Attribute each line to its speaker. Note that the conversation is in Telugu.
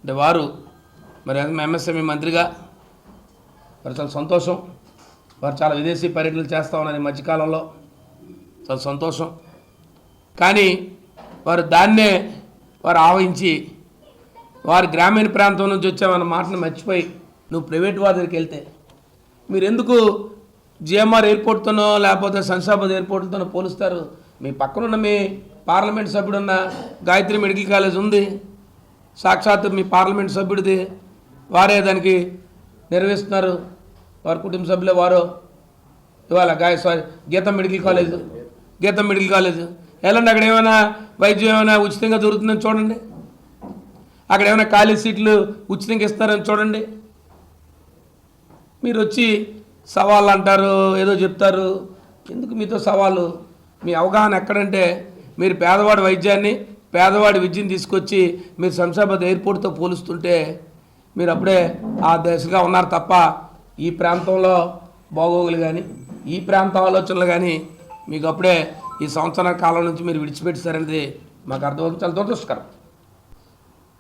Speaker 1: అంటే వారు మరి ఎంఎస్ఎంఈ మంత్రిగా మరి చాలా సంతోషం. వారు చాలా విదేశీ పర్యటనలు చేస్తూ ఉన్నారు ఈ మధ్యకాలంలో, చాలా సంతోషం. కానీ వారు దాన్నే వారు ఆవహించి వారు గ్రామీణ ప్రాంతం నుంచి వచ్చామన్న మాటను మర్చిపోయి నువ్వు ప్రైవేట్ వారి దగ్గరికి వెళ్తే మీరు ఎందుకు జిఎంఆర్ ఎయిర్పోర్ట్తోనో లేకపోతే శంషాబాద్ ఎయిర్పోర్ట్తోనో పోలుస్తారు? మీ పక్కనున్న మీ పార్లమెంట్ సభ్యుడున్న గాయత్రి మెడికల్ కాలేజ్ ఉంది, సాక్షాత్ మీ పార్లమెంట్ సభ్యుడిది, వారే దానికి నిర్వహిస్తున్నారు, వారి కుటుంబ సభ్యులే వారు. ఇవాళ గీతం మెడికల్ కాలేజ్ వెళ్ళండి, అక్కడ ఏమైనా వైద్యం ఏమైనా ఉచితంగా దొరుకుతుందని చూడండి, అక్కడ ఏమైనా ఖాళీ సీట్లు ఉచితంగా ఇస్తారని చూడండి. మీరు వచ్చి సవాళ్ళు అంటారు, ఏదో చెప్తారు. ఎందుకు మీతో సవాళ్ళు? మీ అవగాహన ఎక్కడంటే మీరు పేదవాడి వైద్యాన్ని పేదవాడి విద్యను తీసుకొచ్చి మీరు శంషాబాద్ ఎయిర్పోర్ట్తో పోలుస్తుంటే మీరు అప్పుడే ఆ దశగా ఉన్నారు తప్ప ఈ ప్రాంతంలో బాగోగులు కానీ ఈ ప్రాంత ఆలోచనలు కానీ మీకు అప్పుడే ఈ సంవత్సరాల కాలం నుంచి మీరు విడిచిపెట్టారనేది మాకు అర్థమవుతుంది. చాలా దురదృష్టకరం.